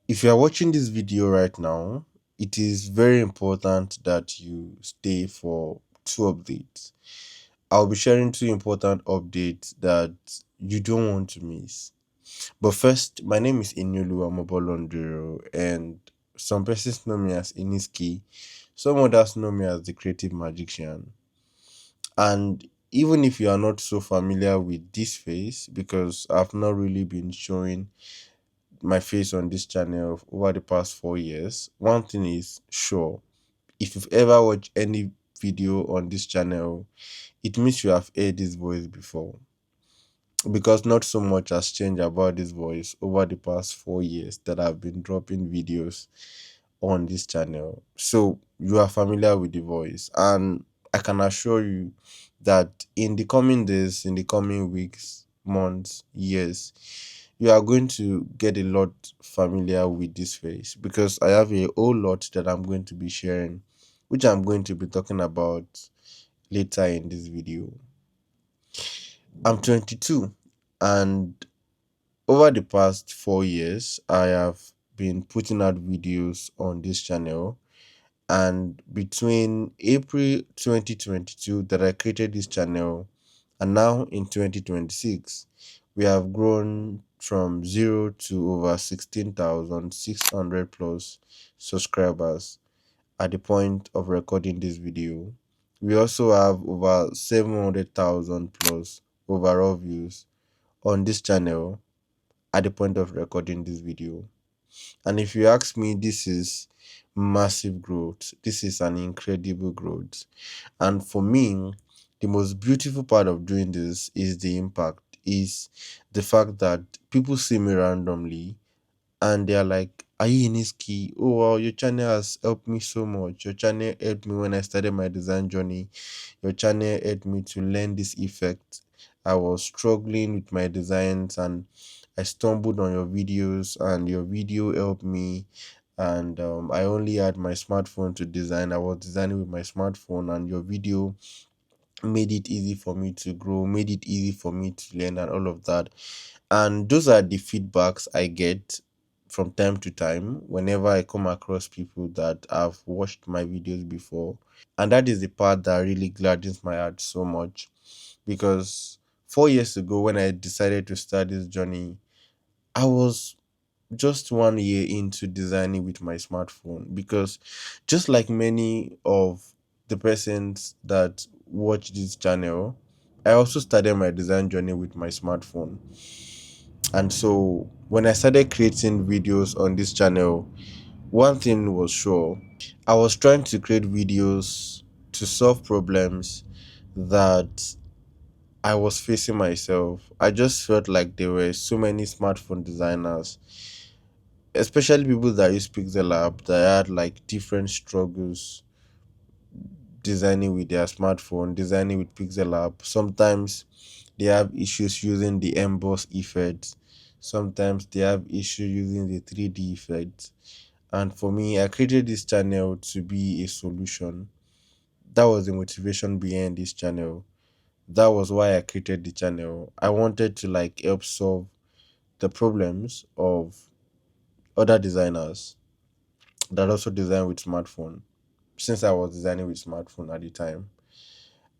If you are watching this video right now, it is very important that you stay for two updates. I'll be sharing two important updates that you don't want to miss. But first, my name is Inyolu Amobolondero, and some persons know me as Iniski. Some others know me as the Creative Magician. And even if you are not so familiar with this face, because I've not really been showing my face on this channel over the past 4 years, one thing is sure: if you've ever watched any video on this channel, it means you have heard this voice before, because not so much has changed about this voice over the past 4 years that I've been dropping videos on this channel. So you are familiar with the voice, and I can assure you that in the coming days, in the coming weeks, months, years, you are going to get a lot familiar with this face, because I have a whole lot that I'm going to be sharing, which I'm going to be talking about later in this video. I'm 22, and over the past 4 years, I have been putting out videos on this channel. And between April 2022 that I created this channel and now in 2026, we have grown from zero to over 16,600 plus subscribers at the point of recording this video. We also have over 700,000 plus overall views on this channel at the point of recording this video. And if you ask me, this is massive growth. This is an incredible growth. And for me, the most beautiful part of doing this is the impact, is the fact that people see me randomly and they're like, "Are you Iniski? Oh wow, your channel has helped me so much. Your channel helped me when I started my design journey. Your channel helped me to learn this effect. I was struggling with my designs and I stumbled on your videos, and your video helped me. And I only had my smartphone to design. I was designing with my smartphone, and your video made it easy for me to grow, made it easy for me to learn, and all of that." And those are the feedbacks I get from time to time whenever I come across people that have watched my videos before. And that is the part that really gladdens my heart so much, because 4 years ago, when I decided to start this journey, I was just 1 year into designing with my smartphone, because just like many of the persons that watch this channel, I also started my design journey with my smartphone. And so when I started creating videos on this channel, one thing was sure: I was trying to create videos to solve problems that I was facing myself. I just felt like there were so many smartphone designers, especially people that use PixelLab, that had like different struggles designing with their smartphone, designing with PixelLab. Sometimes they have issues using the emboss effect. Sometimes they have issues using the 3D effect. And for me, I created this channel to be a solution. That was the motivation behind this channel. That was why I created the channel. I wanted to like help solve the problems of other designers that also design with smartphone. Since I was designing with smartphone at the time,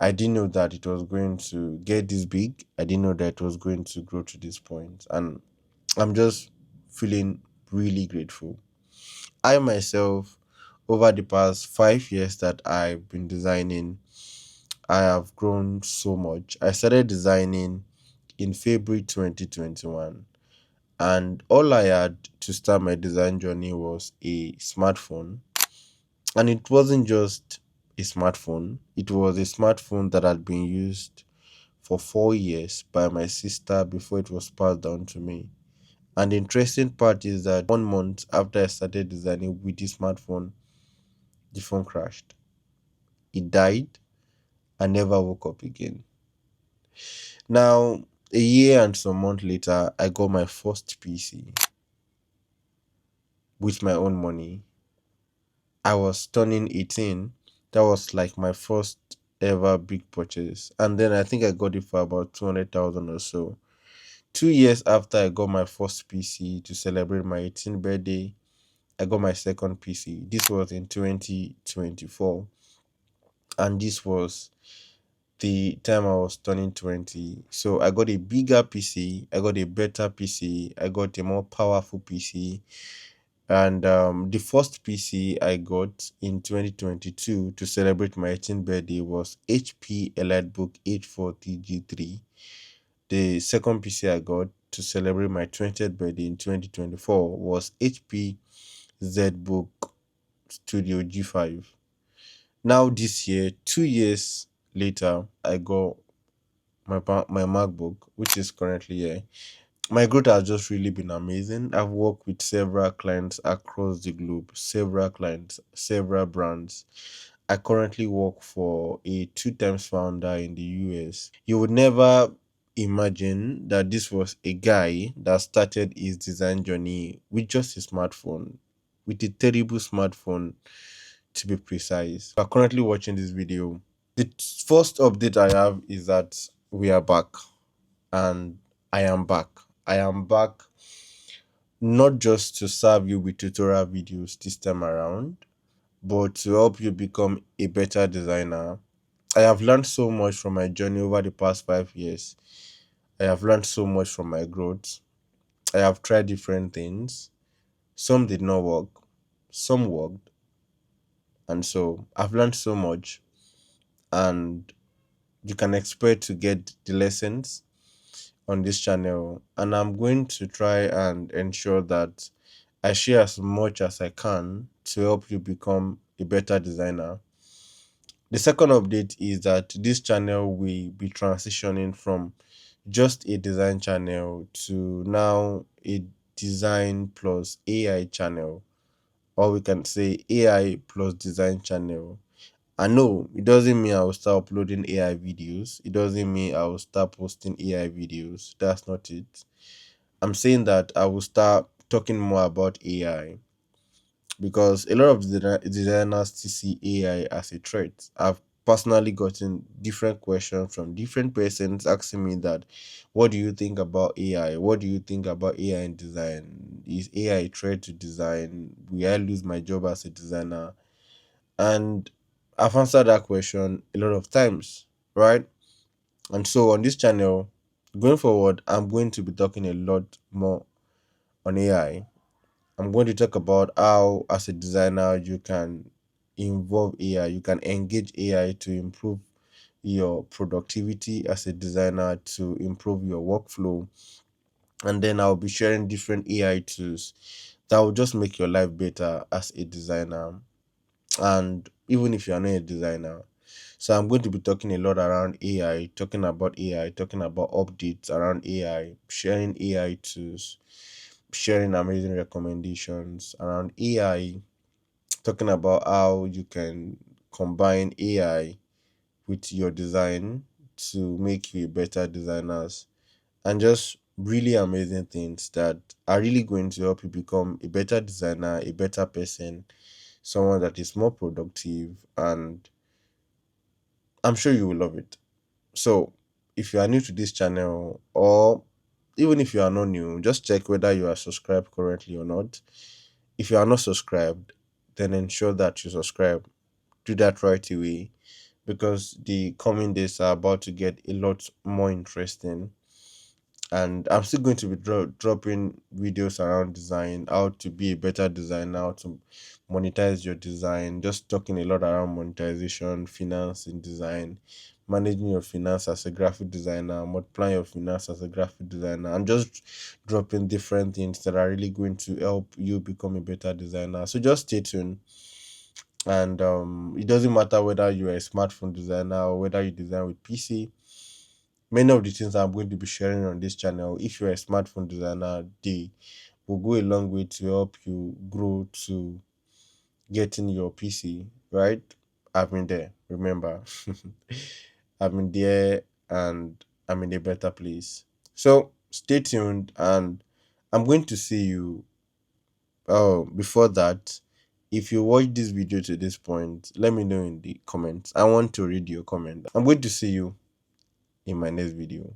I didn't know that it was going to get this big. I didn't know that it was going to grow to this point. And I'm just feeling really grateful. I myself, over the past 5 years that I've been designing, I have grown so much. I started designing in February 2021, and all I had to start my design journey was a smartphone. And it wasn't just a smartphone, it was a smartphone that had been used for 4 years by my sister before it was passed down to me. And the interesting part is that 1 month after I started designing with the smartphone, the phone crashed. It died and never woke up again. Now, a year and some months later, I got my first PC with my own money. I was turning 18. That was like my first ever big purchase. And then I think I got it for about 200,000 or so. 2 years after I got my first PC to celebrate my 18th birthday, I got my second PC. This was in 2024, and this was the time I was turning 20. So I got a bigger PC, I got a better PC, I got a more powerful PC. And the first PC I got in 2022 to celebrate my 18th birthday was HP EliteBook 840G3. The second PC I got to celebrate my 20th birthday in 2024 was HP ZBook Studio G5. Now this year, 2 years later, I got my MacBook, which is currently here. My growth has just really been amazing. I've worked with several clients across the globe, several clients, several brands. I currently work for a two times founder in the US. You would never imagine that this was a guy that started his design journey with just a smartphone, with a terrible smartphone to be precise. If you're currently watching this video, the first update I have is that we are back, and I am back. I am back not just to serve you with tutorial videos this time around, but to help you become a better designer. I have learned so much from my journey over the past 5 years. I have learned so much from my growth. I have tried different things. Some did not work, some worked. And so I've learned so much, and you can expect to get the lessons on this channel. And I'm going to try and ensure that I share as much as I can to help you become a better designer. The second update is that this channel will be transitioning from just a design channel to now a design plus AI channel, or we can say AI plus design channel. And no, it doesn't mean I will start uploading AI videos. It doesn't mean I will start posting AI videos. That's not it. I'm saying that I will start talking more about AI, because a lot of designers still see AI as a threat. I've personally gotten different questions from different persons asking me that, what do you think about AI? What do you think about AI in design? Is AI a threat to design? Will I lose my job as a designer? And I've answered that question a lot of times, right? And so on this channel, going forward, I'm going to be talking a lot more on AI. I'm going to talk about how, as a designer, you can involve AI, you can engage AI to improve your productivity as a designer, to improve your workflow. And then I'll be sharing different AI tools that will just make your life better as a designer. And even if you're not a designer, so I'm going to be talking a lot around AI, talking about AI, talking about updates around AI, sharing AI tools, sharing amazing recommendations around AI, talking about how you can combine AI with your design to make you a better designers, and just really amazing things that are really going to help you become a better designer, a better person, someone that is more productive, and I'm sure you will love it. So, if you are new to this channel, or even if you are not new, just check whether you are subscribed currently or not. If you are not subscribed, then ensure that you subscribe. Do that right away, because the coming days are about to get a lot more interesting. And I'm still going to be dropping videos around design, how to be a better designer, how to monetize your design, just talking a lot around monetization, finance in design, managing your finance as a graphic designer, multiplying your finance as a graphic designer, and just dropping different things that are really going to help you become a better designer. So just stay tuned. And it doesn't matter whether you're a smartphone designer or whether you design with PC. Many of the things I'm going to be sharing on this channel, if you're a smartphone designer, they will go a long way to help you grow to getting your PC, right? I've been there, remember. I've been there, and I'm in a better place. So stay tuned, and I'm going to see you. Oh, before that, if you watch this video to this point, let me know in the comments. I want to read your comment. I'm going to see you in my next video.